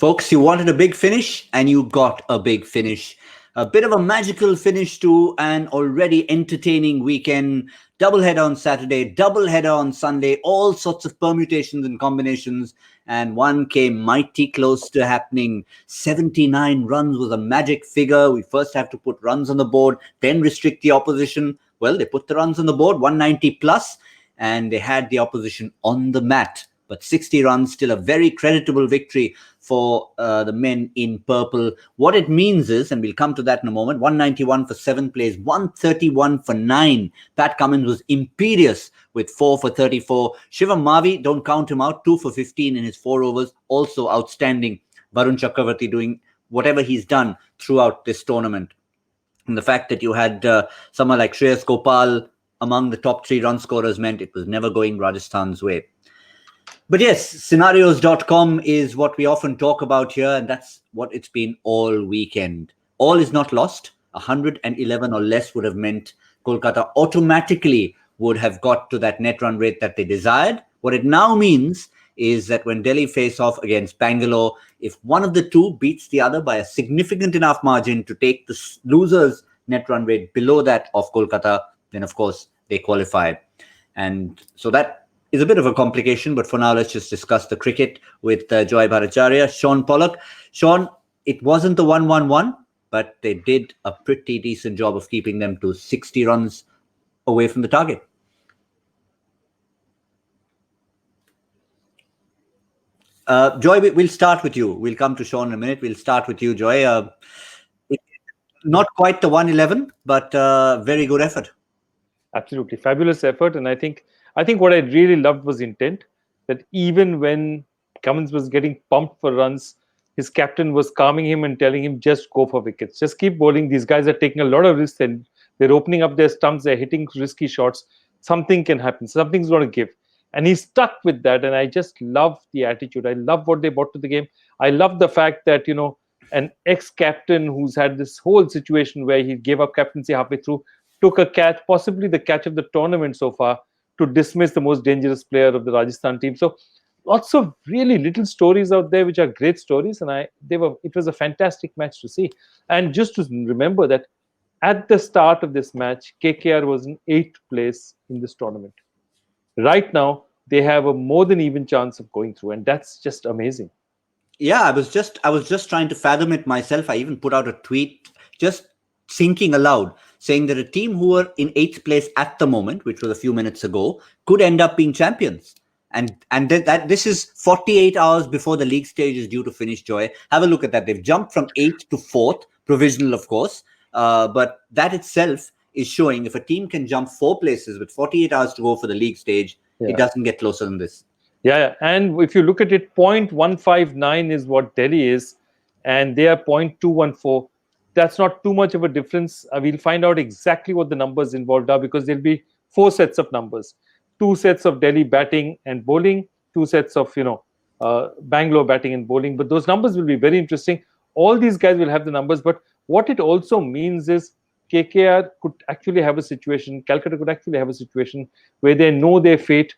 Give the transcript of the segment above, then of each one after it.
Folks, you wanted a big finish and you got a big finish. A bit of a magical finish to an already entertaining weekend. Doubleheader on Saturday, doubleheader on Sunday, all sorts of permutations and combinations. And one came mighty close to happening. 79 runs was a magic figure. We first have to put runs on the board, then restrict the opposition. Well, they put the runs on the board, 190 plus, and they had the opposition on the mat. But 60 runs, still a very creditable victory for the men in purple. What it means is, and we'll come to that in a moment, 191 for 7 plays, 131 for 9. Pat Cummins was imperious with 4 for 34. Shivam Mavi, don't count him out, 2 for 15 in his 4 overs, also outstanding. Varun Chakravarti doing whatever he's done throughout this tournament. And the fact that you had someone like Shreyas Gopal among the top 3 run scorers meant it was never going Rajasthan's way. But yes, scenarios.com is what we often talk about here, and that's what it's been all weekend. All is not lost. 111 or less would have meant Kolkata automatically would have got to that net run rate that they desired. What it now means is that when Delhi face off against Bangalore, if one of the two beats the other by a significant enough margin to take the loser's net run rate below that of Kolkata, then of course they qualify. And so that is a bit of a complication, but for now, let's just discuss the cricket with Joy Bhattacharjya. Shaun Pollock. Shaun, it wasn't the 1-1-1, but they did a pretty decent job of keeping them to 60 runs away from the target. Joy, we'll start with you. We'll come to Shaun in a minute. We'll start with you, Joy. Not quite the 111, but very good effort. Absolutely. Fabulous effort. And I think what I really loved was intent, that even when Cummins was getting pumped for runs, his captain was calming him and telling him, just go for wickets. Just keep bowling. These guys are taking a lot of risks and they're opening up their stumps. They're hitting risky shots. Something can happen. Something's going to give. And he stuck with that. And I just love the attitude. I love what they brought to the game. I love the fact that, an ex-captain who's had this whole situation where he gave up captaincy halfway through, took a catch, possibly the catch of the tournament so far, to dismiss the most dangerous player of the Rajasthan team. So lots of really little stories out there, which are great stories. And it was a fantastic match to see. And just to remember that at the start of this match, KKR was in 8th place in this tournament. Right now, they have a more than even chance of going through. And that's just amazing. Yeah, I was just trying to fathom it myself. I even put out a tweet just thinking aloud, saying that a team who were in 8th place at the moment, which was a few minutes ago, could end up being champions. And that this is 48 hours before the league stage is due to finish, Joy. Have a look at that. They've jumped from 8th to 4th, provisional, of course. But that itself is showing if a team can jump 4 places with 48 hours to go for the league stage, It doesn't get closer than this. Yeah. And if you look at it, 0.159 is what Delhi is, and they are 0.214. That's not too much of a difference. We'll find out exactly what the numbers involved are, because there'll be 4 sets of numbers. 2 sets of Delhi batting and bowling, 2 sets of, Bangalore batting and bowling. But those numbers will be very interesting. All these guys will have the numbers. But what it also means is KKR could actually have a situation, Calcutta could actually have a situation where they know their fate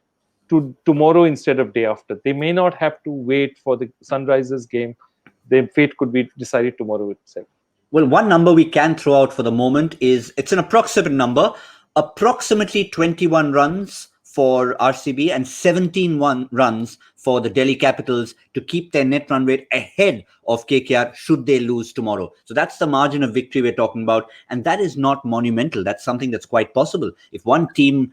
to tomorrow instead of day after. They may not have to wait for the Sunrisers game. Their fate could be decided tomorrow itself. Well, one number we can throw out for the moment is, it's an approximate number, approximately 21 runs for RCB and 17 runs for the Delhi Capitals to keep their net run rate ahead of KKR should they lose tomorrow. So that's the margin of victory we're talking about. And that is not monumental. That's something that's quite possible. If one team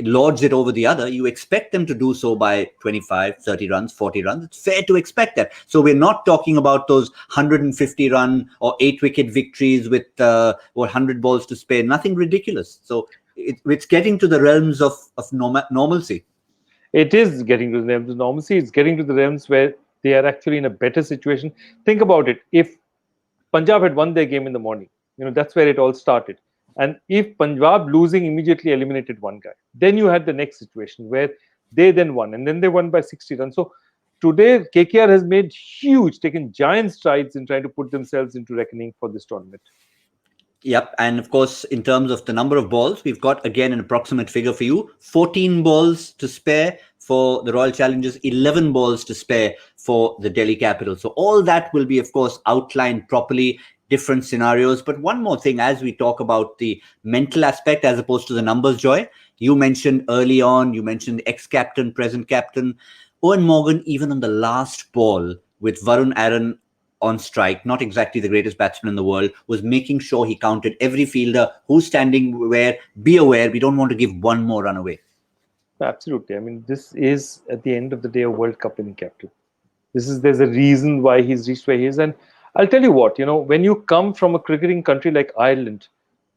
lords it over the other, you expect them to do so by 25, 30 runs, 40 runs. It's fair to expect that. So we're not talking about those 150 run or 8 wicket victories with 100 balls to spare. Nothing ridiculous. So it's getting to the realms of normalcy. It is getting to the realms of normalcy. It's getting to the realms where they are actually in a better situation. Think about it. If Punjab had won their game in the morning, that's where it all started. And if Punjab losing immediately eliminated one guy, then you had the next situation where they then won, and then they won by 60 runs. So today, KKR has taken giant strides in trying to put themselves into reckoning for this tournament. Yep. And of course, in terms of the number of balls, we've got, again, an approximate figure for you. 14 balls to spare for the Royal Challengers, 11 balls to spare for the Delhi Capitals. So all that will be, of course, outlined properly, different scenarios. But one more thing, as we talk about the mental aspect as opposed to the numbers, Joy, you mentioned early on, you mentioned the ex-captain, present captain, Owen Morgan, even on the last ball with Varun Aaron on strike, not exactly the greatest batsman in the world, was making sure he counted every fielder who's standing where. Be aware, we don't want to give one more run away. Absolutely. I mean, this is at the end of the day a World Cup winning captain. There's a reason why he's reached where he is. And I'll tell you what, when you come from a cricketing country like Ireland,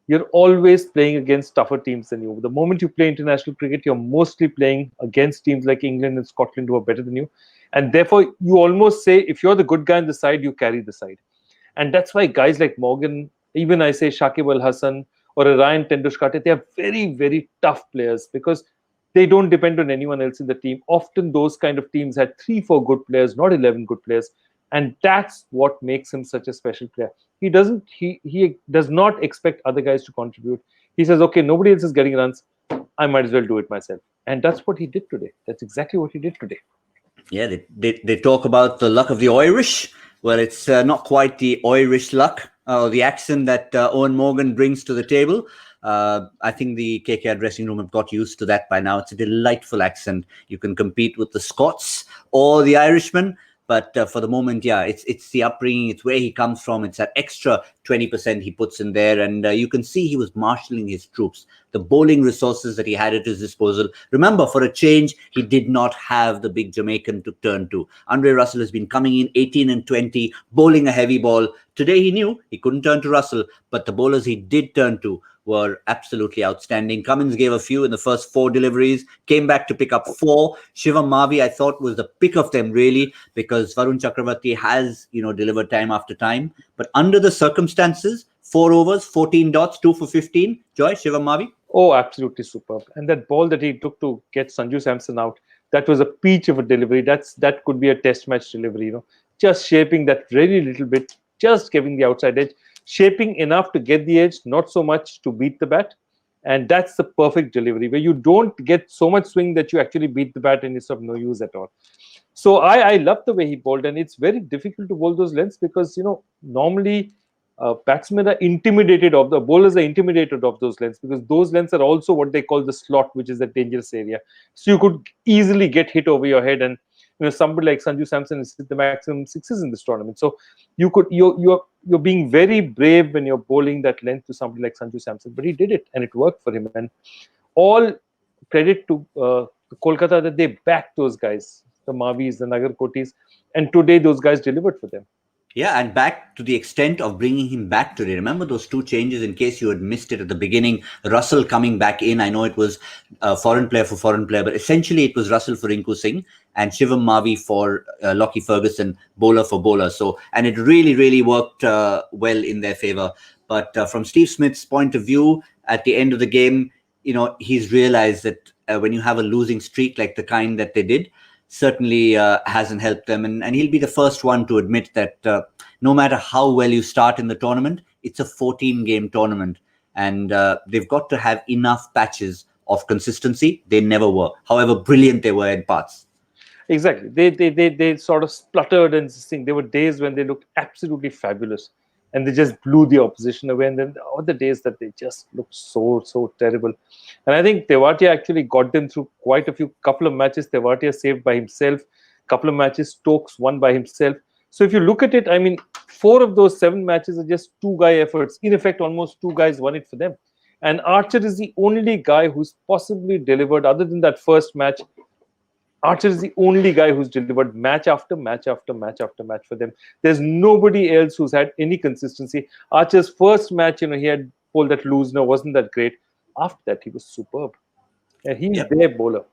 you're always playing against tougher teams than you. The moment you play international cricket, you're mostly playing against teams like England and Scotland who are better than you. And therefore, you almost say, if you're the good guy on the side, you carry the side. And that's why guys like Morgan, even I say Shakib Al Hasan or a Ryan Tendushkar, they are very, very tough players because they don't depend on anyone else in the team. Often those kind of teams had 3-4 good players, not 11 good players. And that's what makes him such a special player. He does not expect other guys to contribute. He says, okay, nobody else is getting runs. I might as well do it myself. And that's what he did today. That's exactly what he did today. Yeah, they talk about the luck of the Irish. Well, it's not quite the Irish luck, or the accent that Owen Morgan brings to the table. I think the KKR dressing room have got used to that by now. It's a delightful accent. You can compete with the Scots or the Irishmen. But for the moment, yeah, it's the upbringing, it's where he comes from, it's that extra 20% he puts in there, and you can see he was marshalling his troops, the bowling resources that he had at his disposal. Remember, for a change, he did not have the big Jamaican to turn to. Andre Russell has been coming in 18 and 20, bowling a heavy ball. Today he knew he couldn't turn to Russell, but the bowlers he did turn to were absolutely outstanding. Cummins gave a few in the first 4 deliveries, came back to pick up 4. Shivam Mavi, I thought, was the pick of them, really, because Varun Chakravarti has, delivered time after time. But under the circumstances, 4 overs, 14 dots, 2 for 15. Joy, Shivam Mavi? Oh, absolutely superb. And that ball that he took to get Sanju Samson out, that was a peach of a delivery. That could be a test match delivery, just shaping that very little bit, just giving the outside edge, shaping enough to get the edge, not so much to beat the bat. And that's the perfect delivery where you don't get so much swing that you actually beat the bat and it's of no use at all. So I love the way he bowled, and it's very difficult to bowl those lengths because normally batsmen are intimidated of the bowlers are intimidated of those lengths because those lengths are also what they call the slot, which is a dangerous area. So you could easily get hit over your head, and somebody like Sanju Samson has hit the maximum 6s in this tournament. So you're being very brave when you're bowling that length to somebody like Sanju Samson, but he did it and it worked for him. And all credit to Kolkata that they backed those guys, the Mavis, the Nagarkotis, and today those guys delivered for them. Yeah, and back to the extent of bringing him back today. Remember those 2 changes in case you had missed it at the beginning. Russell coming back in. I know it was foreign player for foreign player, but essentially it was Russell for Rinku Singh and Shivam Mavi for Lockie Ferguson, bowler for bowler. So, and it really, really worked well in their favor. But from Steve Smith's point of view, at the end of the game, he's realized that when you have a losing streak like the kind that they did, certainly hasn't helped them. And he'll be the first one to admit that no matter how well you start in the tournament, it's a 14-game tournament. And they've got to have enough patches of consistency. They never were, however brilliant they were in parts. Exactly. They sort of spluttered and thing. There were days when they looked absolutely fabulous and they just blew the opposition away. And then other days that they just looked so terrible. And I think Tewatia actually got them through quite a couple of matches. Tewatia saved by himself, couple of matches Stokes won by himself. So if you look at it, I mean, 4 of those 7 matches are just 2-guy efforts. In effect, almost 2 guys won it for them. And Archer is the only guy who's possibly delivered, other than that first match. Archer is the only guy who's delivered match after match after match after match for them. There's nobody else who's had any consistency. Archer's first match, he had pulled that loosener, wasn't that great. After that, he was superb. And he's their bowler.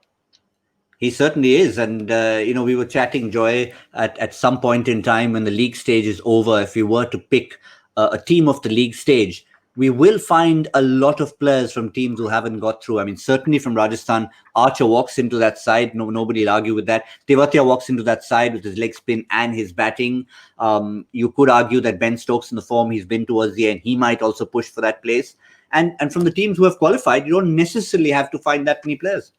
He certainly is. And, we were chatting, Joy, at some point in time when the league stage is over, if we were to pick a team of the league stage, we will find a lot of players from teams who haven't got through. I mean, certainly from Rajasthan, Archer walks into that side. Nobody will argue with that. Tewatia walks into that side with his leg spin and his batting. You could argue that Ben Stokes, in the form he's been towards the end, he might also push for that place. And from the teams who have qualified, you don't necessarily have to find that many players.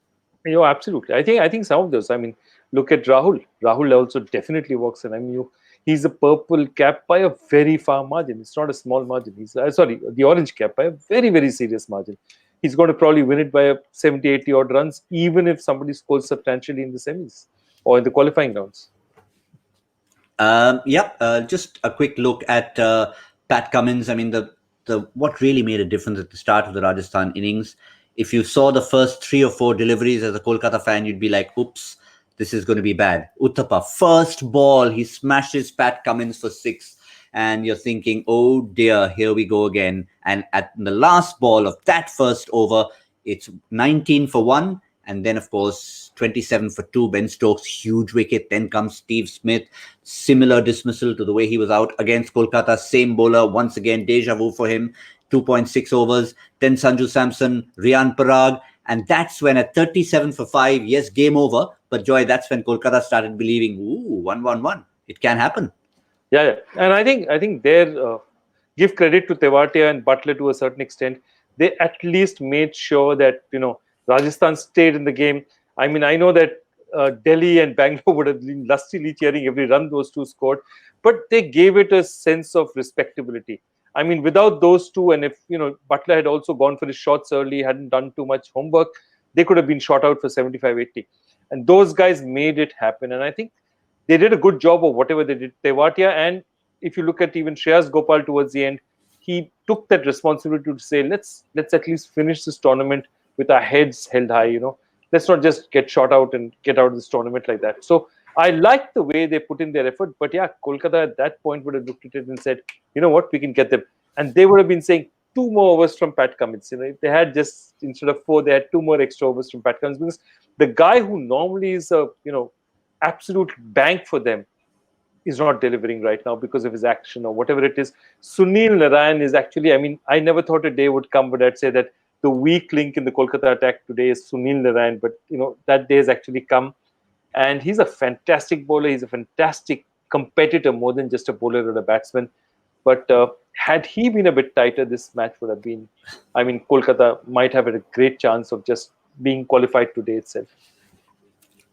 Absolutely. I think some of those. I mean, look at Rahul. Rahul also definitely walks in. I mean, he's a purple cap by a very far margin. It's not a small margin. He's sorry, the orange cap by a very very serious margin. He's going to probably win it by a 70, 80 odd runs, even if somebody scores substantially in the semis or in the qualifying rounds. Just a quick look at Pat Cummins. I mean, the what really made a difference at the start of the Rajasthan innings. If you saw the first 3 or 4 deliveries as a Kolkata fan, you'd be like, "Oops, this is going to be bad." Uthappa, first ball, he smashes Pat Cummins for six, and you're thinking, "Oh dear, here we go again." And at the last ball of that first over, it's 19 for one, and then of course 27 for two. Ben Stokes, huge wicket. Then comes Steve Smith, similar dismissal to the way he was out against Kolkata. Same bowler, once again, deja vu for him, 2.6 overs. Then Sanju Samson, Rian Parag. And that's when at 37 for 5, yes, game over. But Joy, that's when Kolkata started believing, ooh, 1-1-1. It can happen. Yeah. And I think their give credit to Tewatia and Butler to a certain extent. They at least made sure that Rajasthan stayed in the game. I mean, I know that Delhi and Bangalore would have been lustily cheering every run those two scored, but they gave it a sense of respectability. I mean, without those two, and if Butler had also gone for his shots early, hadn't done too much homework, they could have been shot out for 75, 80. And those guys made it happen. And I think they did a good job of whatever they did. Tewatia, and if you look at even Shreyas Gopal towards the end, he took that responsibility to say, let's at least finish this tournament with our heads held high. Let's not just get shot out and get out of this tournament like that. So I like the way they put in their effort. But yeah, Kolkata at that point would have looked at it and said, you know what, we can get them. And they would have been saying 2 more overs from Pat Cummins. If they had just instead of 4, they had 2 more extra overs from Pat Cummins, because the guy who normally is a absolute bank for them is not delivering right now because of his action or whatever it is. Sunil Narayan is actually, I mean, I never thought a day would come, but I'd say that the weak link in the Kolkata attack today is Sunil Narayan. But, that day has actually come. And he's a fantastic bowler. He's a fantastic competitor, more than just a bowler or a batsman. But had he been a bit tighter, this match would have been, I mean, Kolkata might have had a great chance of just being qualified today itself.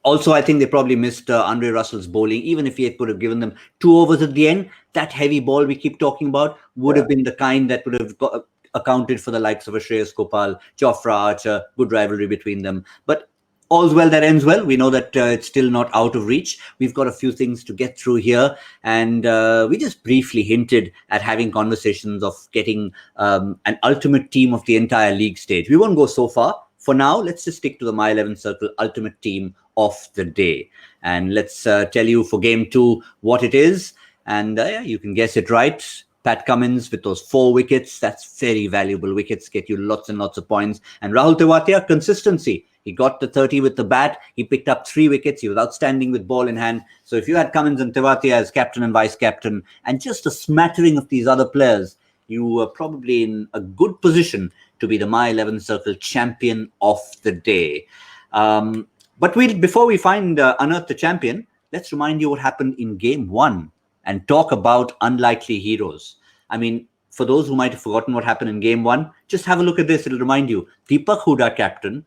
Also, I think they probably missed Andre Russell's bowling. Even if he could have given them 2 overs at the end, that heavy ball we keep talking about would have been the kind that would have accounted for the likes of a Shreyas Gopal, Jofra Archer, good rivalry between them. But all's well that ends well. We know that it's still not out of reach. We've got a few things to get through here. And we just briefly hinted at having conversations of getting an ultimate team of the entire league stage. We won't go so far. For now, let's just stick to the My 11 Circle ultimate team of the day. And let's tell you for game 2 what it is. And you can guess it right. Pat Cummins with those 4 wickets. That's very valuable wickets, get you lots and lots of points. And Rahul Tewatia, consistency. He got the 30 with the bat. He picked up 3 wickets. He was outstanding with ball in hand. So if you had Cummins and Tewatia as captain and vice captain, and just a smattering of these other players, you were probably in a good position to be the My 11 Circle champion of the day. But before we unearth the champion, let's remind you what happened in game 1 and talk about unlikely heroes. I mean, for those who might have forgotten what happened in game 1, just have a look at this. It'll remind you. Deepak Hooda captain,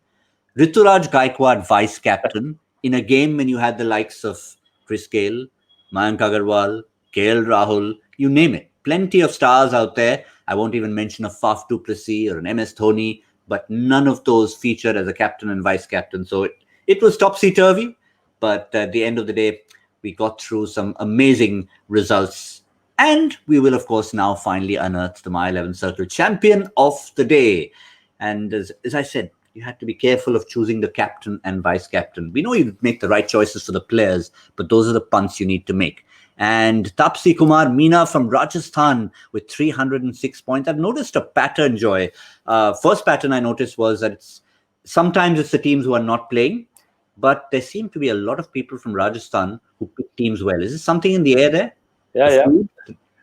Rituraj Gaikwad vice captain, in a game when you had the likes of Chris Gale, Mayank Agarwal, KL Rahul, you name it. Plenty of stars out there. I won't even mention a Faf du Plessis or an MS Dhoni, but none of those featured as a captain and vice captain. So it was topsy-turvy, but at the end of the day, we got through some amazing results. And we will, of course, now finally unearth the My 11 Circle champion of the day. And as I said, you had to be careful of choosing the captain and vice captain. We know you make the right choices for the players, but those are the punts you need to make. And Tapsi Kumar Meena from Rajasthan with 306 points. I've noticed a pattern, Joy. First pattern I noticed was that sometimes it's the teams who are not playing, but there seem to be a lot of people from Rajasthan who pick teams well. Is there something in the air there?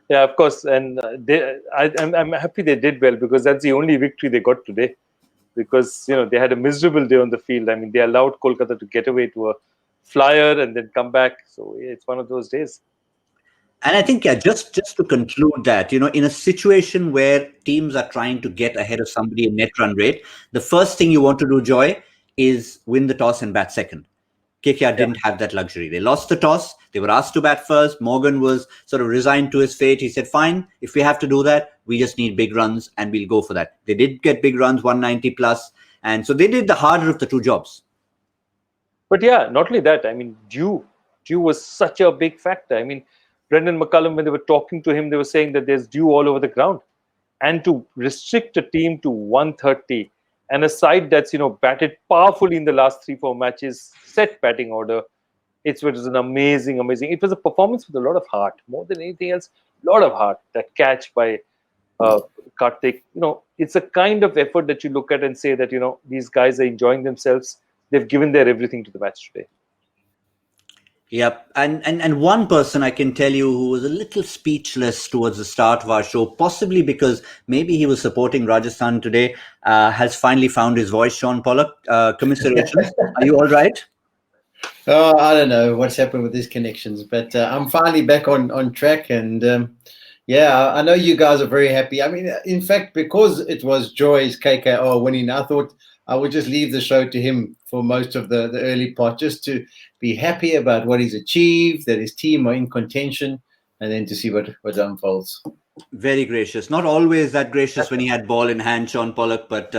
Yeah, of course. And I'm happy they did well, because that's the only victory they got today. Because they had a miserable day on the field. I mean, they allowed Kolkata to get away to a flyer and then come back. So it's one of those days. And I think, just to conclude that, in a situation where teams are trying to get ahead of somebody in net run rate, the first thing you want to do, Joy, is win the toss and bat second. KKR didn't have that luxury. They lost the toss. They were asked to bat first. Morgan was sort of resigned to his fate. He said, fine, if we have to do that, we just need big runs and we'll go for that. They did get big runs, 190 plus. And so they did the harder of the two jobs. But yeah, not only that, I mean, Dew was such a big factor. I mean, Brendan McCullum, when they were talking to him, they were saying that there's dew all over the ground. And to restrict a team to 130 and a side that's, batted powerfully in the last 3-4 matches, set batting order, it was an amazing. It was a performance with a lot of heart, more than anything else, a lot of heart. That catch by Karthik, it's a kind of effort that you look at and say that, these guys are enjoying themselves. They've given their everything to the match today. Yep. And one person I can tell you who was a little speechless towards the start of our show, possibly because maybe he was supporting Rajasthan today, has finally found his voice. Shaun Pollock, commiserations. Are you all right? Oh, I don't know what's happened with these connections, but I'm finally back on track. And yeah, I know you guys are very happy. I mean, in fact, because it was Joy's KKR winning, I thought I would just leave the show to him for most of the early part, just to be happy about what he's achieved, that his team are in contention, and then to see what unfolds. Very gracious. Not always that gracious when he had ball in hand, Shaun Pollock, but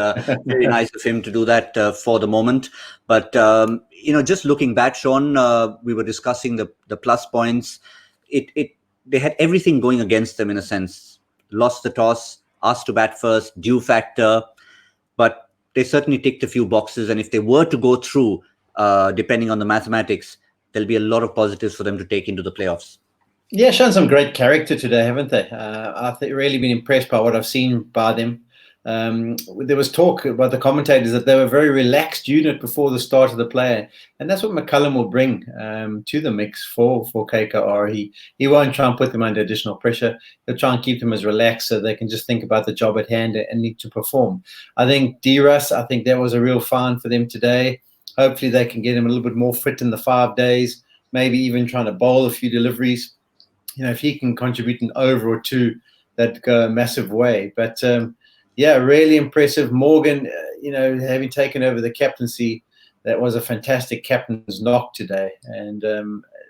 very nice of him to do that for the moment. But, just looking back, Shaun, we were discussing the plus points. They had everything going against them in a sense. Lost the toss, asked to bat first, due factor, but they certainly ticked a few boxes. And if they were to go through, depending on the mathematics, there'll be a lot of positives for them to take into the playoffs. Yeah, shown some great character today, haven't they? I've really been impressed by what I've seen by them. There was talk about the commentators that they were a very relaxed unit before the start of the play, and that's what McCullum will bring to the mix for KKR. He won't try and put them under additional pressure. He'll try and keep them as relaxed so they can just think about the job at hand and need to perform. I think D-Russ, that was a real find for them today. Hopefully they can get him a little bit more fit in the 5 days, maybe even trying to bowl a few deliveries. If he can contribute an over or two, that'd go a massive way. But yeah, really impressive. Morgan, having taken over the captaincy, that was a fantastic captain's knock today, and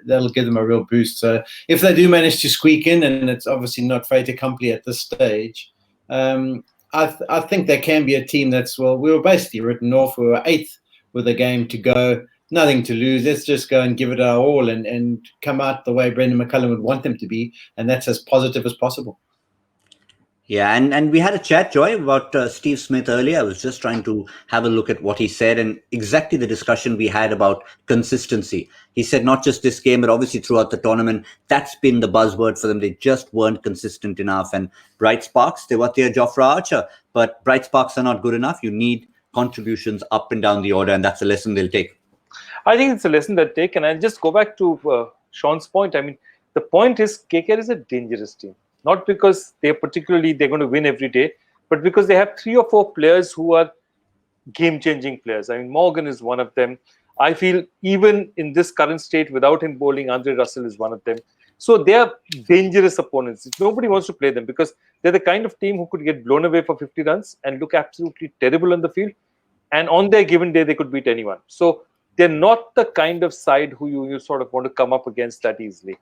that'll give them a real boost. So if they do manage to squeak in, and it's obviously not fait accompli at this stage, I think there can be a team that's, we were basically written off. We were 8th with a game to go. Nothing to lose. Let's just go and give it our all and come out the way Brendan McCullum would want them to be, and that's as positive as possible. Yeah, and we had a chat, Joy, about Steve Smith earlier. I was just trying to have a look at what he said and exactly the discussion we had about consistency. He said not just this game, but obviously throughout the tournament, that's been the buzzword for them. They just weren't consistent enough. And bright sparks, they were there, Jofra Archer, but bright sparks are not good enough. You need contributions up and down the order, and that's a lesson they'll take. I think it's a lesson they'll take. And I'll just go back to Shaun's point. I mean, the point is KKR is a dangerous team. Not because they're going to win every day, but because they have 3 or 4 players who are game-changing players. I mean, Morgan is one of them. I feel even in this current state, without him bowling, Andre Russell is one of them. So they are dangerous opponents. Nobody wants to play them because they're the kind of team who could get blown away for 50 runs and look absolutely terrible on the field. And on their given day, they could beat anyone. So they're not the kind of side who you sort of want to come up against that easily.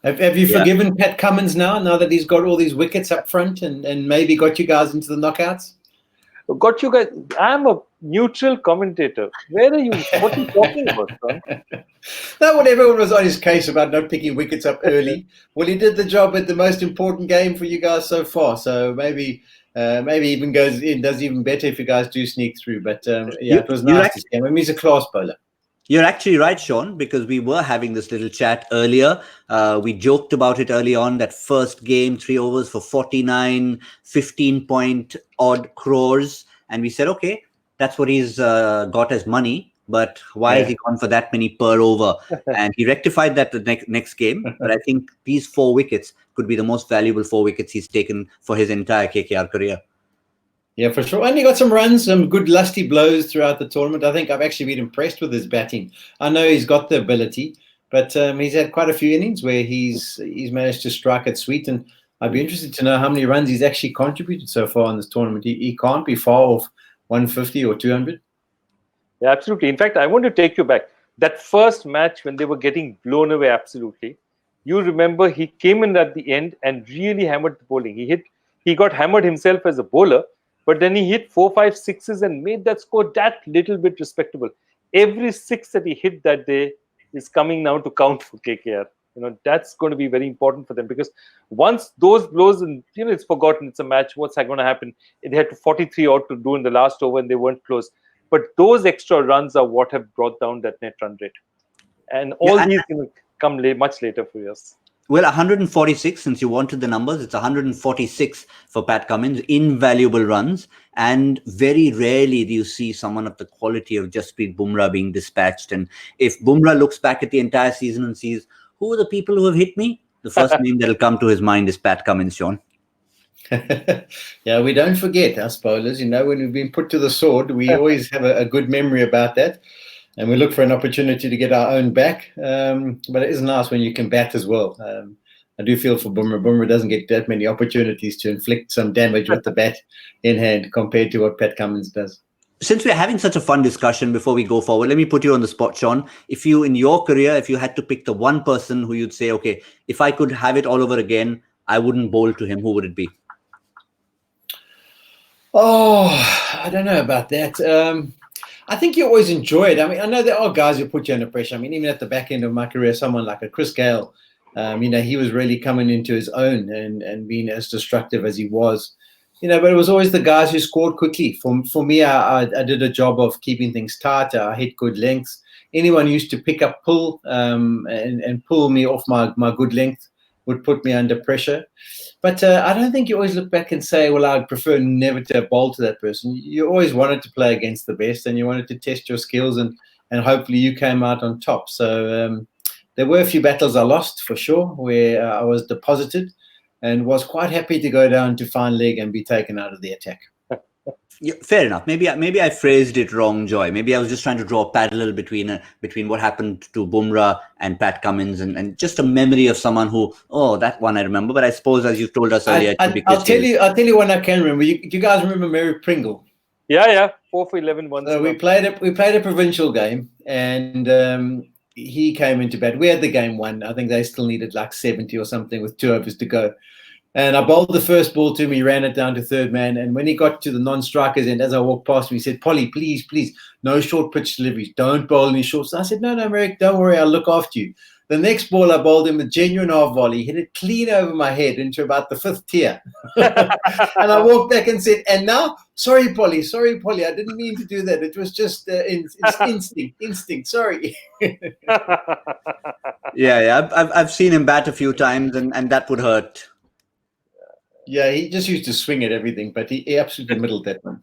Have you forgiven Pat Cummins now that he's got all these wickets up front and maybe got you guys into the knockouts? Got you guys. I'm a neutral commentator. Where are you? What are you talking about, son? No, when everyone was on his case about not picking wickets up early, well, he did the job at the most important game for you guys so far. So maybe even does even better if you guys do sneak through. But it was nice to see him. I mean, he's a class bowler. You're actually right, Shaun, because we were having this little chat earlier. We joked about it early on, that first game, 3 overs for 49, 15 point odd crores. And we said, okay, that's what he's got as money. But why has he gone for that many per over? And he rectified that the next game. But I think these 4 wickets could be the most valuable 4 wickets he's taken for his entire KKR career. Yeah, for sure. And he got some runs, some good lusty blows throughout the tournament. I think I've actually been impressed with his batting. I know he's got the ability, but he's had quite a few innings where he's managed to strike it sweet. And I'd be interested to know how many runs he's actually contributed so far in this tournament. He can't be far off 150 or 200. Yeah, absolutely. In fact, I want to take you back. That first match when they were getting blown away, absolutely. You remember he came in at the end and really hammered the bowling. He got hammered himself as a bowler, but then he hit 4, 5 sixes and made that score that little bit respectable. Every six that he hit that day is coming now to count for KKR. That's going to be very important for them, because once those blows, and it's forgotten, it's a match, what's going to happen? They had 43 odd to do in the last over and they weren't close. But those extra runs are what have brought down that net run rate. And Yeah, all and these going to come much later for us. well, 146, since you wanted the numbers, it's 146 for Pat Cummins, invaluable runs. And very rarely do you see someone of the quality of Jasprit Bumrah being dispatched. And if Bumrah looks back at the entire season and sees, who are the people who have hit me? The first name that'll come to his mind is Pat Cummins, Shaun. Yeah, we don't forget us bowlers. When we've been put to the sword, we always have a good memory about that. And we look for an opportunity to get our own back. But it is nice when you can bat as well. I do feel for Bumrah. Bumrah doesn't get that many opportunities to inflict some damage with the bat in hand compared to what Pat Cummins does. Since we're having such a fun discussion before we go forward, let me put you on the spot, Shaun. If you, in your career, if you had to pick the one person who you'd say, okay, if I could have it all over again, I wouldn't bowl to him, who would it be? Oh, I don't know about that. I think you always enjoy it. I mean, I know there are guys who put you under pressure. I mean, even at the back end of my career, someone like a Chris Gale, he was really coming into his own and being as destructive as he was. But it was always the guys who scored quickly. For me, I did a job of keeping things tight. I hit good lengths. Anyone who used to pick up pull and pull me off my good length would put me under pressure. But I don't think you always look back and say, well, I'd prefer never to have bowled to that person. You always wanted to play against the best and you wanted to test your skills and hopefully you came out on top. So there were a few battles I lost for sure where I was deposited and was quite happy to go down to fine leg and be taken out of the attack. Yeah, fair enough. Maybe I phrased it wrong, Joy. Maybe I was just trying to draw a parallel between what happened to Bumrah and Pat Cummins, and just a memory of someone who, that one I remember. But I suppose, as you told us earlier, I'll tell you one I can remember. Do you guys remember Mary Pringle? Yeah, 4 for 11 once. So we played a provincial game, and he came into bat. We had the game won. I think they still needed like 70 or something with 2 overs to go. And I bowled the first ball to him. He ran it down to third man. And when he got to the non-strikers end, as I walked past him, he said, Polly, please, no short pitch deliveries. Don't bowl any shorts. I said, no, Merrick, don't worry. I'll look after you. The next ball, I bowled him a genuine half volley. Hit it clean over my head into about the 5th tier. And I walked back and said, and now, sorry, Polly. I didn't mean to do that. It was just instinct. Sorry. Yeah. I've seen him bat a few times, and that would hurt. Yeah, he just used to swing at everything, but he absolutely middled that one.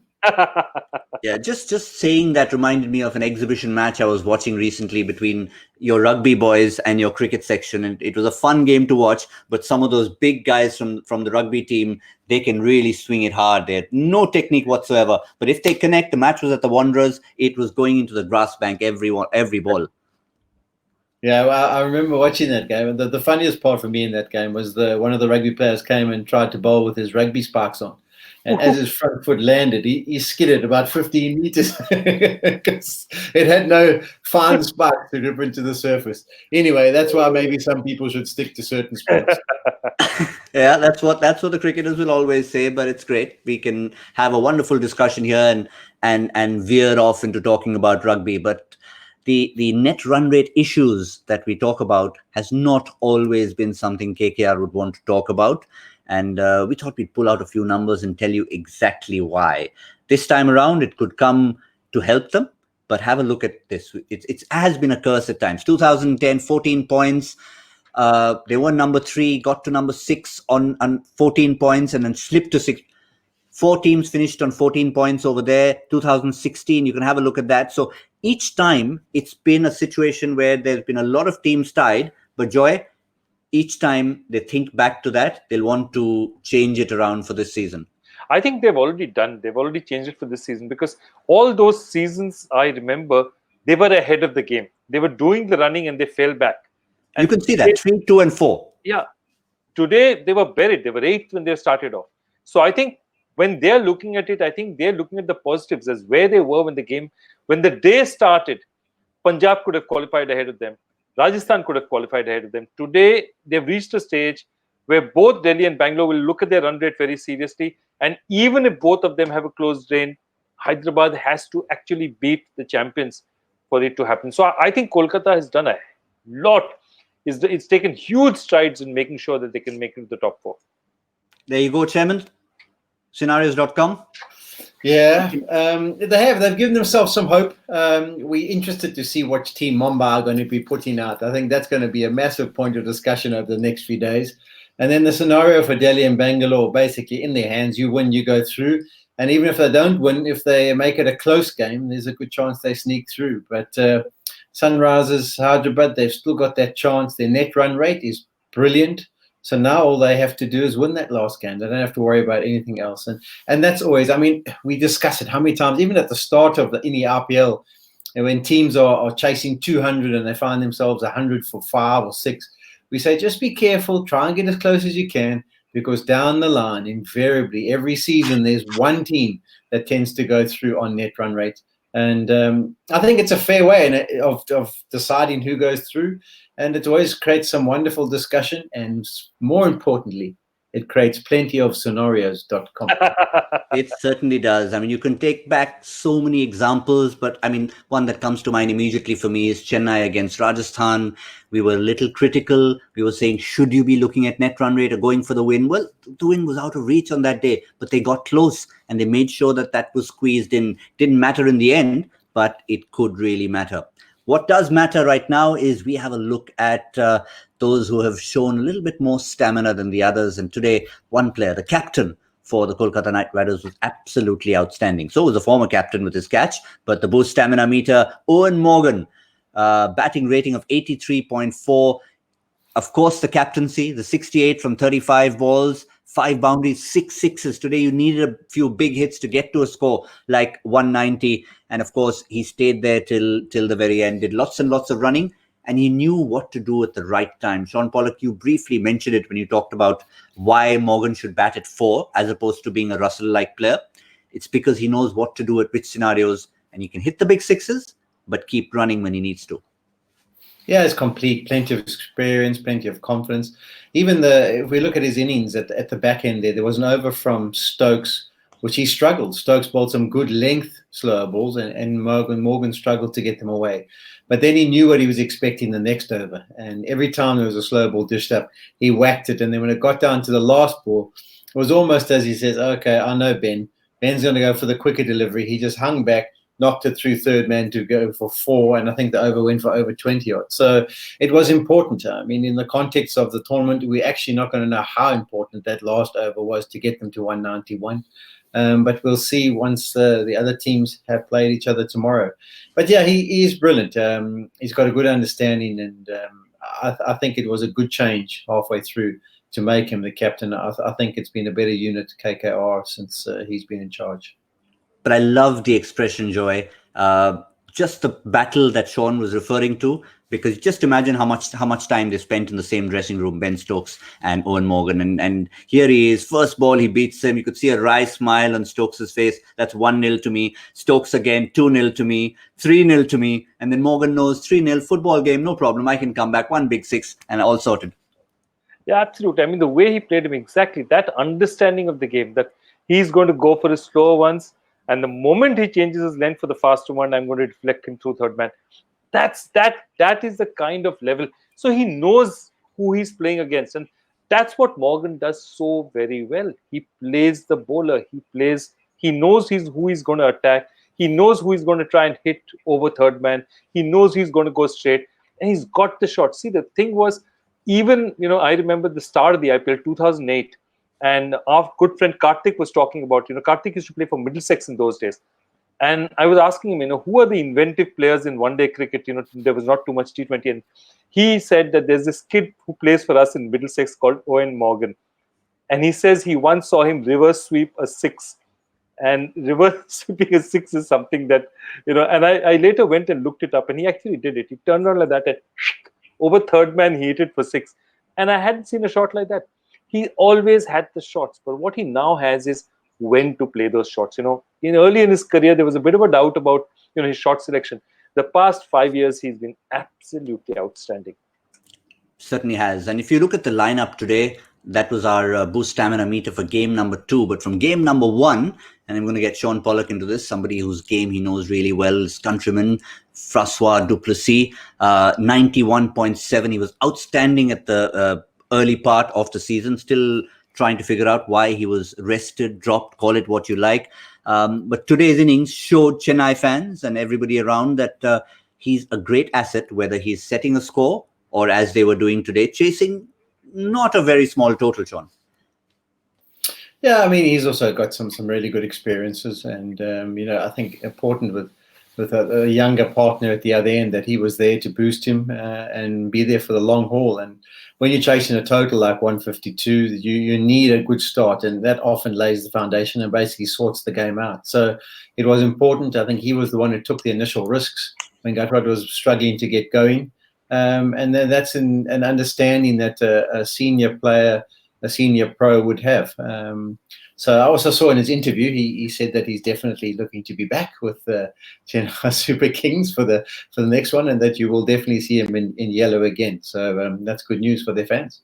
Yeah, just saying that reminded me of an exhibition match I was watching recently between your rugby boys and your cricket section, and it was a fun game to watch. But some of those big guys from the rugby team, they can really swing it hard. They had no technique whatsoever, but if they connect, the match was at the Wanderers. It was going into the grass bank every ball. Yeah, well, I remember watching that game. And the funniest part for me in that game was one of the rugby players came and tried to bowl with his rugby spikes on. And as his front foot landed, he skidded about 15 meters because it had no fine spikes to rip into the surface. Anyway, that's why maybe some people should stick to certain sports. Yeah, that's what the cricketers will always say, but it's great. We can have a wonderful discussion here and veer off into talking about rugby. But the net run rate issues that we talk about has not always been something KKR would want to talk about. And we thought we'd pull out a few numbers and tell you exactly why. This time around, it could come to help them. But have a look at this. It has been a curse at times. 2010, 14 points. They were number 3, got to number 6 on 14 points, and then slipped to 6. 4 teams finished on 14 points over there. 2016, you can have a look at that. So each time, it's been a situation where there's been a lot of teams tied. But Joy, each time they think back to that, they'll want to change it around for this season. I think they've already changed it for this season, because all those seasons, I remember, they were ahead of the game. They were doing the running and they fell back. And you can see that, 3, 2, and 4. Yeah. Today, they were buried. They were 8th when they started off. So I think when they're looking at it, I think they're looking at the positives as where they were when the day started. Punjab could have qualified ahead of them. Rajasthan could have qualified ahead of them. Today, they've reached a stage where both Delhi and Bangalore will look at their run rate very seriously. And even if both of them have a close reign, Hyderabad has to actually beat the champions for it to happen. So I think Kolkata has done a lot. It's taken huge strides in making sure that they can make it to the top four. There you go, Chairman. Scenarios.com. Yeah, they've given themselves some hope. We're interested to see what team Mumbai are going to be putting out. I think that's going to be a massive point of discussion over the next few days. And then the scenario for Delhi and Bangalore, basically in their hands, you win, you go through. And even if they don't win, if they make it a close game, there's a good chance they sneak through. But Sunrisers, Hyderabad, they've still got that chance. Their net run rate is brilliant. So now all they have to do is win that last game. They don't have to worry about anything else. And that's always, I mean, we discuss it how many times, even at the start of any RPL, and when teams are chasing 200 and they find themselves 100 for 5 or 6, we say, just be careful, try and get as close as you can, because down the line, invariably, every season, there's one team that tends to go through on net run rate. And I think it's a fair way of deciding who goes through. And it always creates some wonderful discussion. And more importantly, it creates plenty of scenarios.com. It certainly does. I mean, you can take back so many examples, but I mean, one that comes to mind immediately for me is Chennai against Rajasthan. We were a little critical. We were saying, should you be looking at net run rate or going for the win? Well, the win was out of reach on that day, but they got close and they made sure that that was squeezed in. Didn't matter in the end, but it could really matter. What does matter right now is we have a look at those who have shown a little bit more stamina than the others. And today, one player, the captain for the Kolkata Knight Riders, was absolutely outstanding. So was the former captain with his catch, but the boost stamina meter, Owen Morgan, batting rating of 83.4. Of course, the captaincy, the 68 from 35 balls, 5 boundaries, 6 sixes. Today, you needed a few big hits to get to a score like 190. And of course, he stayed there till the very end, did lots and lots of running, and he knew what to do at the right time. Shaun Pollock, you briefly mentioned it when you talked about why Morgan should bat at 4 as opposed to being a Russell-like player. It's because he knows what to do at which scenarios, and he can hit the big sixes, but keep running when he needs to. Yeah, it's complete. Plenty of experience, plenty of confidence. Even if we look at his innings at the back end there was an over from Stokes, which he struggled. Stokes bowled some good length slower balls, and Morgan struggled to get them away. But then he knew what he was expecting the next over. And every time there was a slow ball dished up, he whacked it. And then when it got down to the last ball, it was almost as he says, okay, I know Ben. Ben's going to go for the quicker delivery. He just hung back, knocked it through third man to go for 4, and I think the over went for over 20 odd. So it was important. I mean, in the context of the tournament, we're actually not going to know how important that last over was to get them to 191. But we'll see once the other teams have played each other tomorrow. But yeah, he is brilliant. He's got a good understanding, and I think it was a good change halfway through to make him the captain. I think it's been a better unit, KKR, since he's been in charge. But I love the expression, Joy. Just the battle that Shaun was referring to, because just imagine how much time they spent in the same dressing room, Ben Stokes and Owen Morgan. And here he is, first ball, he beats him. You could see a wry smile on Stokes' face. That's 1-0 to me. Stokes again, 2-0 to me, 3-0 to me. And then Morgan knows 3-0, football game, no problem. I can come back, 1 big 6, and all sorted. Yeah, absolutely. I mean, the way he played him, exactly, that understanding of the game, that he's going to go for his slower ones, and the moment he changes his length for the faster one, I'm going to deflect him through third man. That is the kind of level. So he knows who he's playing against, and that's what Morgan does so very well. He plays the bowler. He knows who he's going to attack. He knows who he's going to try and hit over third man. He knows he's going to go straight, and he's got the shot. See, the thing was, even, I remember the start of the IPL 2008, and our good friend Karthik was talking about, Karthik used to play for Middlesex in those days. And I was asking him, who are the inventive players in one-day cricket? There was not too much T20. And he said that there's this kid who plays for us in Middlesex called Owen Morgan. And he says he once saw him reverse sweep a 6. And reverse sweeping a 6 is something that, and I later went and looked it up, and he actually did it. He turned around like that and over third man, he hit it for 6. And I hadn't seen a shot like that. He always had the shots, but what he now has is when to play those shots. Early in his career, there was a bit of a doubt about his shot selection. The past 5 years, he's been absolutely outstanding. Certainly has. And if you look at the lineup today, that was our boost stamina meter for game number 2. But from game number 1, and I'm going to get Shaun Pollock into this, somebody whose game he knows really well, his countryman, Francois Duplessis, 91.7. He was outstanding at the early part of the season, still trying to figure out why he was rested, dropped, call it what you like. But today's innings showed Chennai fans and everybody around that he's a great asset, whether he's setting a score or, as they were doing today, chasing not a very small total, Shaun. Yeah, I mean, he's also got some really good experiences, and I think important with a younger partner at the other end, that he was there to boost him and be there for the long haul. And when you're chasing a total like 152, you need a good start, and that often lays the foundation and basically sorts the game out. So it was important. I think he was the one who took the initial risks when Gautam was struggling to get going. And then that's an understanding that a senior player, a senior pro would have. So I also saw in his interview, he said that he's definitely looking to be back with the Chennai Super Kings for the next one, and that you will definitely see him in yellow again. So that's good news for their fans.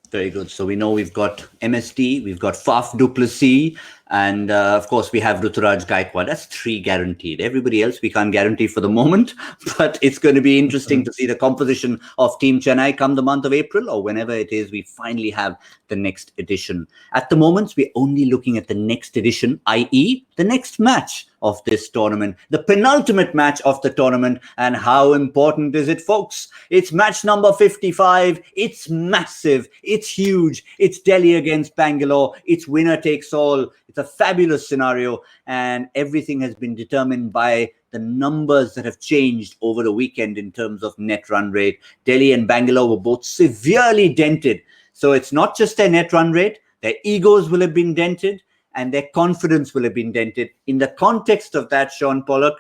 Very good. So we know we've got MSD, we've got Faf Duplessis, and of course we have Ruturaj Gaikwad. That's 3 guaranteed. Everybody else we can't guarantee for the moment, but it's going to be interesting to see the composition of Team Chennai come the month of April, or whenever it is we finally have the next edition. At the moment, we're only looking at the next edition, i.e. the next match of this tournament, the penultimate match of the tournament. And how important is it, folks? It's match number 55. It's massive. It's huge. It's Delhi against Bangalore. It's winner takes all. It's a fabulous scenario, and everything has been determined by the numbers that have changed over the weekend in terms of net run rate. Delhi and Bangalore were both severely dented. So it's not just their net run rate, their egos will have been dented, and their confidence will have been dented. In the context of that, Shaun Pollock,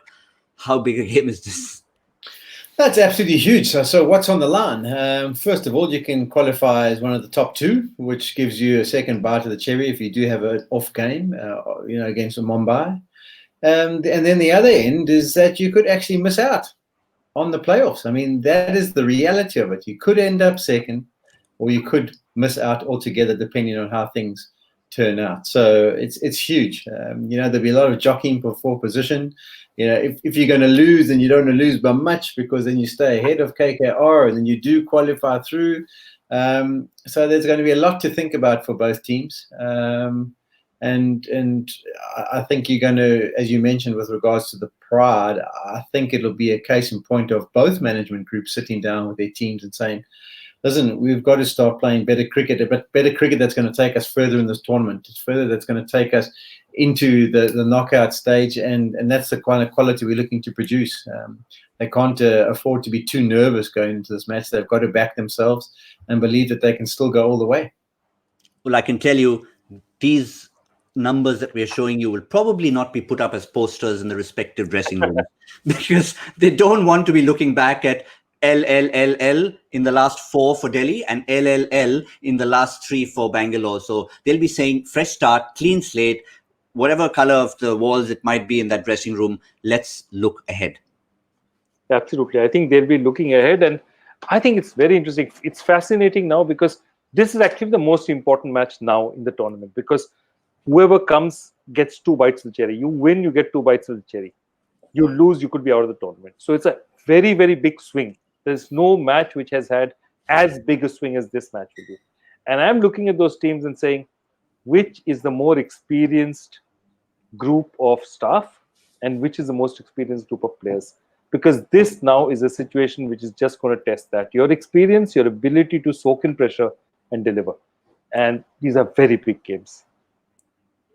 how big a game is this? That's absolutely huge. So what's on the line? First of all, you can qualify as one of the top 2, which gives you a second bite of the cherry if you do have an off game, against Mumbai. And then the other end is that you could actually miss out on the playoffs. I mean, that is the reality of it. You could end up second, or you could miss out altogether, depending on how things turn out. So it's huge. There'll be a lot of jockeying for position. If you're going to lose, then you don't want to lose by much, because then you stay ahead of KKR and then you do qualify through. So there's going to be a lot to think about for both teams. And I think you're going to, as you mentioned, with regards to the pride, I think it'll be a case in point of both management groups sitting down with their teams and saying, listen, we've got to start playing better cricket, but better cricket that's going to take us further in this tournament. It's further that's going to take us into the knockout stage, and that's the kind of quality we're looking to produce. They can't afford to be too nervous going into this match. They've got to back themselves and believe that they can still go all the way. Well, I can tell you, these numbers that we're showing you will probably not be put up as posters in the respective dressing rooms because they don't want to be looking back at LLLL in the last 4 for Delhi and LLL in the last 3 for Bangalore. So they'll be saying fresh start, clean slate, whatever color of the walls it might be in that dressing room, let's look ahead. Absolutely. I think they'll be looking ahead, and I think it's very interesting. It's fascinating now because this is actually the most important match now in the tournament, because whoever comes gets 2 bites of the cherry. You win, you get 2 bites of the cherry. You lose, you could be out of the tournament. So it's a very, very big swing. There's no match which has had as big a swing as this match will do. And I'm looking at those teams and saying, which is the more experienced group of staff and which is the most experienced group of players? Because this now is a situation which is just going to test that. Your experience, your ability to soak in pressure and deliver. And these are very big games.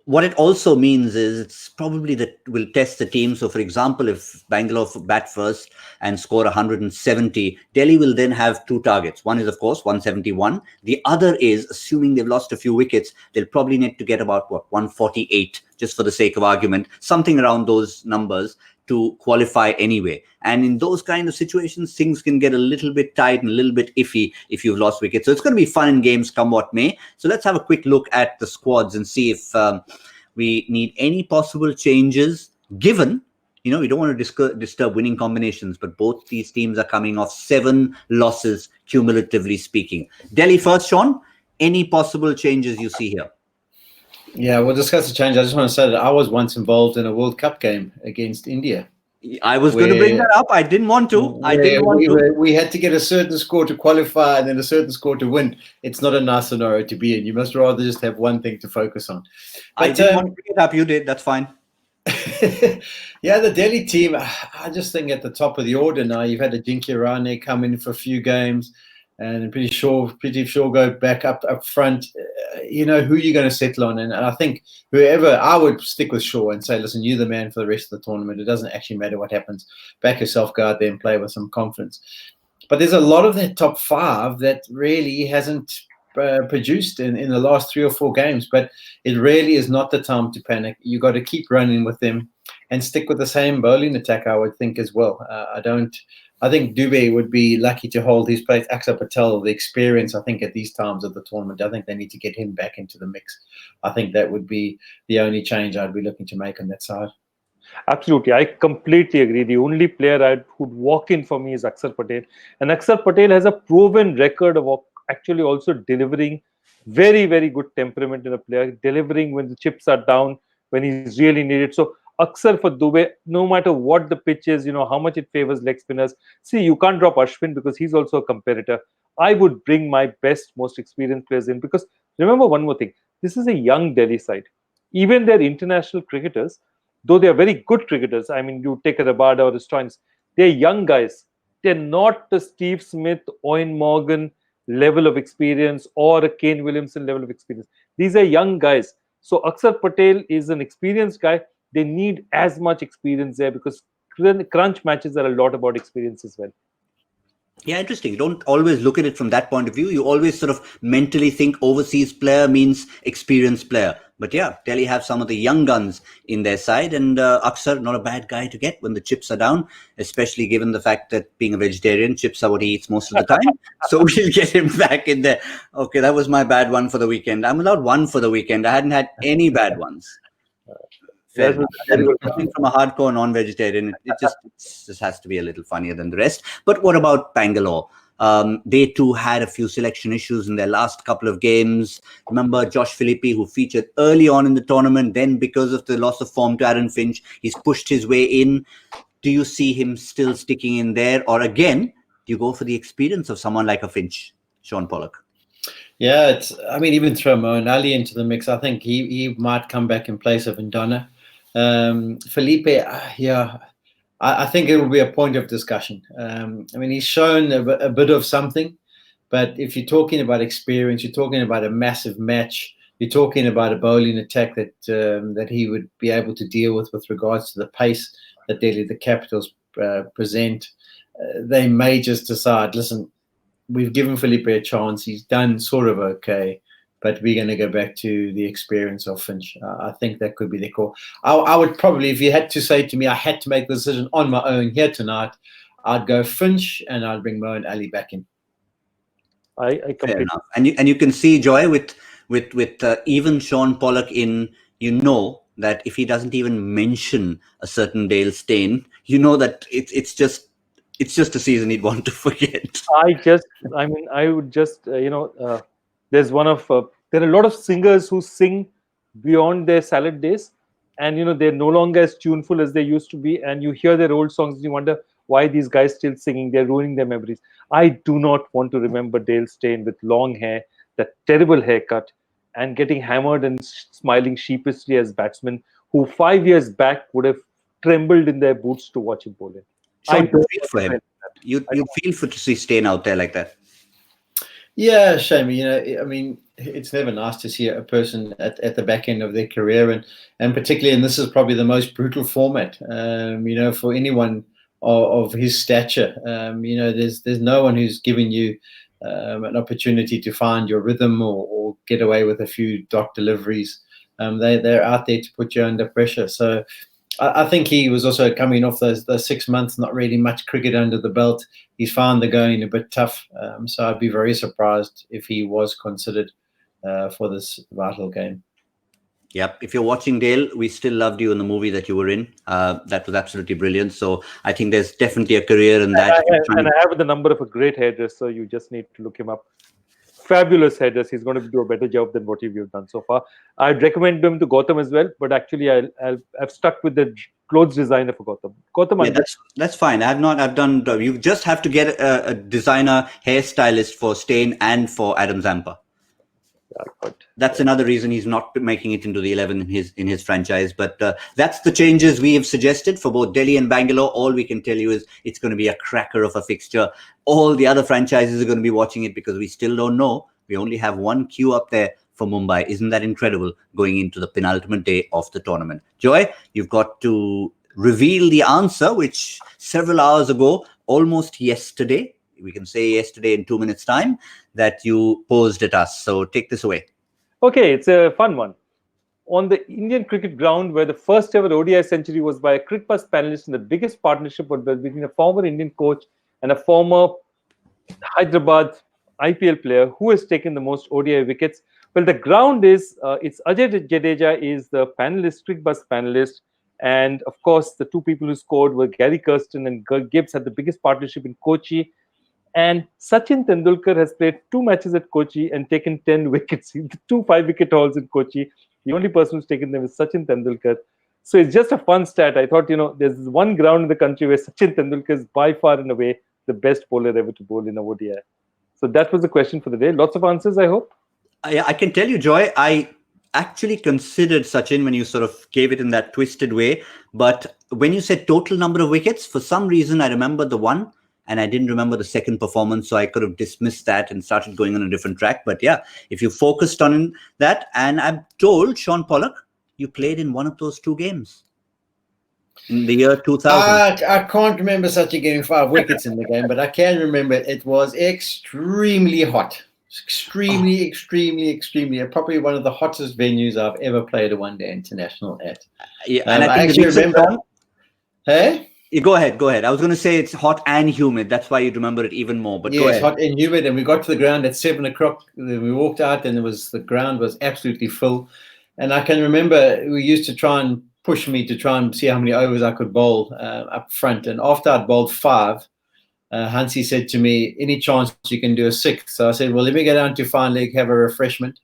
What it also means is it's probably that will test the team. So, for example, if Bangalore bat first and score 170, Delhi will then have 2 targets. One is, of course, 171. The other is, assuming they've lost a few wickets, they'll probably need to get about, 148, just for the sake of argument, something around those numbers to qualify anyway. And in those kind of situations, things can get a little bit tight and a little bit iffy if you've lost wickets. So it's going to be fun in games come what may. So let's have a quick look at the squads and see if We need any possible changes given, we don't want to disturb winning combinations, but both these teams are coming off 7 losses, cumulatively speaking. Delhi first, Shaun. Any possible changes you see here? Yeah, we'll discuss the change. I just want to say that I was once involved in a World Cup game against India. I was going to bring that up. I didn't want to. We had to get a certain score to qualify and then a certain score to win. It's not a nice scenario to be in. You must rather just have one thing to focus on. But, I didn't want to bring it up. You did. That's fine. Yeah, the Delhi team, I just think at the top of the order now, you've had Ajinkya Rahane come in for a few games, and I'm pretty sure go back up front. Who you're going to settle on. And I think I would stick with Shaw and say, listen, you're the man for the rest of the tournament. It doesn't actually matter what happens. Back yourself, go out there and play with some confidence. But there's a lot of that top 5 that really hasn't produced in the last 3 or 4 games. But it really is not the time to panic. You got to keep running with them and stick with the same bowling attack, I would think, as well. I think Dubey would be lucky to hold his place. Axar Patel, the experience, I think, at these times of the tournament, I think they need to get him back into the mix. I think that would be the only change I'd be looking to make on that side. Absolutely. I completely agree. The only player who'd walk in for me is Axar Patel. And Axar Patel has a proven record of actually also delivering very, very good temperament in a player, delivering when the chips are down, when he's really needed. So Axar for Dubey, no matter what the pitch is, how much it favors leg spinners. See, you can't drop Ashwin because he's also a competitor. I would bring my best, most experienced players in because remember one more thing. This is a young Delhi side. Even their international cricketers, though they are very good cricketers, I mean, you take a Rabada or a Stoynes, they're young guys. They're not the Steve Smith, Owen Morgan level of experience or a Kane Williamson level of experience. These are young guys. So Axar Patel is an experienced guy. They need as much experience there because crunch matches are a lot about experience as well. Yeah, interesting. You don't always look at it from that point of view. You always sort of mentally think overseas player means experienced player. But yeah, Delhi have some of the young guns in their side, and Axar, not a bad guy to get when the chips are down, especially given the fact that being a vegetarian, chips are what he eats most of the time. So we'll get him back in there. Okay, that was my bad one for the weekend. I'm allowed one for the weekend. I hadn't had any bad ones. Fair enough. Coming from a hardcore non-vegetarian, it just has to be a little funnier than the rest. But what about Bangalore? They too had a few selection issues in their last couple of games. Remember Josh Philippe, who featured early on in the tournament, then because of the loss of form to Aaron Finch, he's pushed his way in. Do you see him still sticking in there? Or again, do you go for the experience of someone like a Finch, Shaun Pollock? Yeah, even throw Moeen Ali into the mix. I think he might come back in place of Ndana. Felipe, I think it will be a point of discussion. He's shown a bit of something, but if you're talking about experience, you're talking about a massive match, you're talking about a bowling attack that he would be able to deal with regards to the pace that Delhi, the Capitals, present. They may just decide, listen, we've given Felipe a chance. He's done sort of okay, but we're going to go back to the experience of Finch. I think that could be the call. I would probably, if you had to say to me, I had to make the decision on my own here tonight, I'd go Finch and I'd bring Moeen Ali back in. I completely. Fair enough. And you can see, Joy, with even Shaun Pollock in, that if he doesn't even mention a certain Dale Steyn, that it's just a season he'd want to forget. I would just, there's there are a lot of singers who sing beyond their salad days, and they're no longer as tuneful as they used to be, and you hear their old songs and you wonder why these guys still singing. They're ruining their memories. I do not want to remember Dale Steyn with long hair, that terrible haircut, and getting hammered and smiling sheepishly as batsmen who 5 years back would have trembled in their boots to watch him bowl in. I feel for him. You feel for to see Steyn out there like that. Yeah, shame. It's never nice to see a person at the back end of their career, and particularly, and this is probably the most brutal format. For anyone of his stature, there's no one who's giving you an opportunity to find your rhythm or get away with a few dot deliveries. They're out there to put you under pressure. So I think he was also coming off those 6 months, not really much cricket under the belt. He's found the going a bit tough. So I'd be very surprised if he was considered for this vital game. Yep. If you're watching, Dale, we still loved you in the movie that you were in. That was absolutely brilliant. So I think there's definitely a career in that. If you're And trying. I have the number of a great hairdresser. You just need to look him up. Fabulous hairdresser. He's going to do a better job than what we've done so far. I'd recommend him to Gautam as well, but actually I've stuck with the clothes designer for Gautam. Gautam, Yeah, that's fine. I've not. I've done. You just have to get a designer hairstylist for Stain and for Adam Zampa. That's another reason he's not making it into the 11 in his franchise. But that's the changes we have suggested for both Delhi and Bangalore. All we can tell you is it's going to be a cracker of a fixture. All the other franchises are going to be watching it because we still don't know. We only have one queue up there for Mumbai. Isn't that incredible going into the penultimate day of the tournament? Joy, you've got to reveal the answer, which several hours ago, almost yesterday, we can say yesterday in 2 minutes time, that you posed at us. So take this away. Okay, it's a fun one. On the Indian cricket ground, where the first ever ODI century was by a Cricbuzz panelist, and the biggest partnership was between a former Indian coach and a former Hyderabad IPL player, who has taken the most ODI wickets? Well, the ground is it's Ajay Jadeja is the panelist, Cricbuzz panelist, and of course the two people who scored were Gary Kirsten and Gibbs. Had the biggest partnership in Kochi. And Sachin Tendulkar has played 2 matches at Kochi and taken 10 wickets. 2 5-wicket hauls in Kochi. The only person who's taken them is Sachin Tendulkar. So it's just a fun stat. I thought, there's one ground in the country where Sachin Tendulkar is by far and away the best bowler ever to bowl in a ODI. So that was the question for the day. Lots of answers, I hope. I can tell you, Joy, I actually considered Sachin when you sort of gave it in that twisted way. But when you said total number of wickets, for some reason, I remembered the one and I didn't remember the second performance. So I could have dismissed that and started going on a different track. But yeah, if you focused on that, and I'm told, Shaun Pollock, you played in one of those 2 games in the year 2000. I can't remember Sachin getting 5 wickets in the game, but I can remember it was extremely hot. Extremely. Probably one of the hottest venues I've ever played a one-day international at. Yeah, and I think actually remember. Hey? Go ahead. I was going to say it's hot and humid. That's why you'd remember it even more. But yeah, go ahead. It's hot and humid, and we got to the ground at 7 o'clock. We walked out, and the ground was absolutely full. And I can remember we used to try and push me to try and see how many overs I could bowl up front. And after I'd bowled 5, Hansi said to me, "Any chance you can do a 6th?" So I said, "Well, let me go down to fine leg, have a refreshment,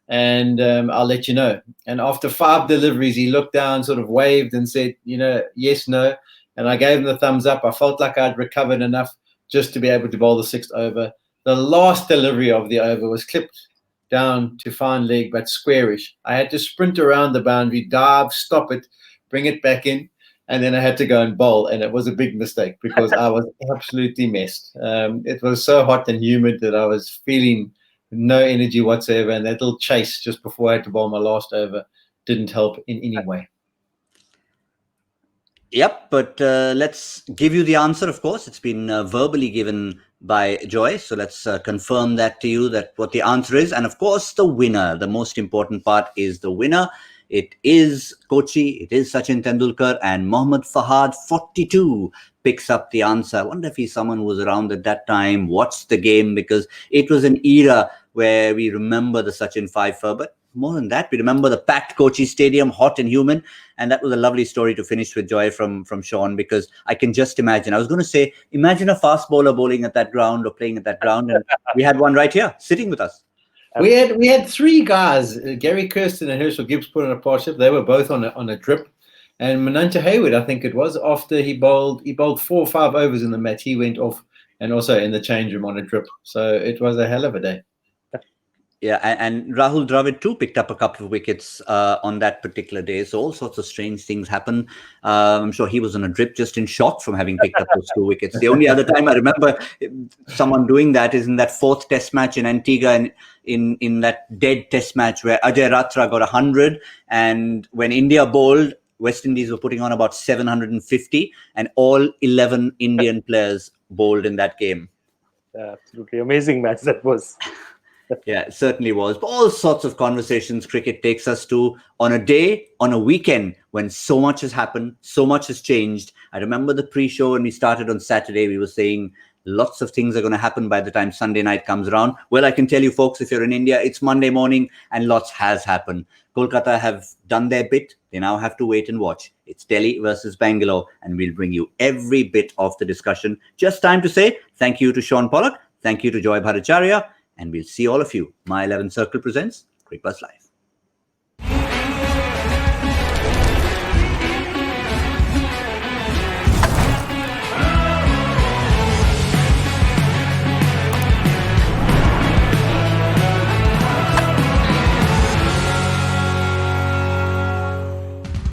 and I'll let you know." And after 5 deliveries, he looked down, sort of waved and said, yes, no. And I gave him the thumbs up. I felt like I'd recovered enough just to be able to bowl the 6th over. The last delivery of the over was clipped down to fine leg, but squarish. I had to sprint around the boundary, dive, stop it, bring it back in, and then I had to go and bowl. And it was a big mistake because I was absolutely messed. It was so hot and humid that I was feeling no energy whatsoever. And that little chase just before I had to bowl my last over didn't help in any way. Yep, but let's give you the answer, of course. It's been verbally given by Joy. So let's confirm that to you, that what the answer is. And of course, the winner, the most important part is the winner. It is Kochi, it is Sachin Tendulkar, and Mohammad Fahad, 42, picks up the answer. I wonder if he's someone who was around at that time, watched the game, because it was an era where we remember the Sachin fifer, but more than that, we remember the packed Kochi stadium, hot and humid. And that was a lovely story to finish with, Joy, from Shaun, because I can just imagine. I was going to say, imagine a fast bowler bowling at that ground or playing at that ground. And we had one right here sitting with us. We had 3 guys, Gary Kirsten and Herschel Gibbs, put on a partnership. They were both on a drip. And Mananta Hayward, I think it was, after he bowled 4 or 5 overs in the match, he went off and also in the change room on a drip. So it was a hell of a day. Yeah, and Rahul Dravid too picked up a couple of wickets on that particular day. So all sorts of strange things happen. I'm sure he was on a drip, just in shock from having picked up those 2 wickets. The only other time I remember someone doing that is in that 4th Test match in Antigua, and in that dead Test match where Ajay Ratra got 100, and when India bowled, West Indies were putting on about 750, and all 11 Indian players bowled in that game. Absolutely amazing match that was. Yeah, it certainly was. But all sorts of conversations cricket takes us to on a day, on a weekend, when so much has happened, so much has changed. I remember the pre-show when we started on Saturday, we were saying Lots of things are going to happen by the time Sunday night comes around. Well, I can tell you folks, if you're in India, it's Monday morning and lots has happened. Kolkata have done their bit. They now have to wait and watch. It's Delhi versus Bangalore, and we'll bring you every bit of the discussion. Just time to say thank you to Shaun Pollock, thank you to Joy Bhattacharjya, and we'll see all of you. My 11 Circle presents Cricbuzz Live.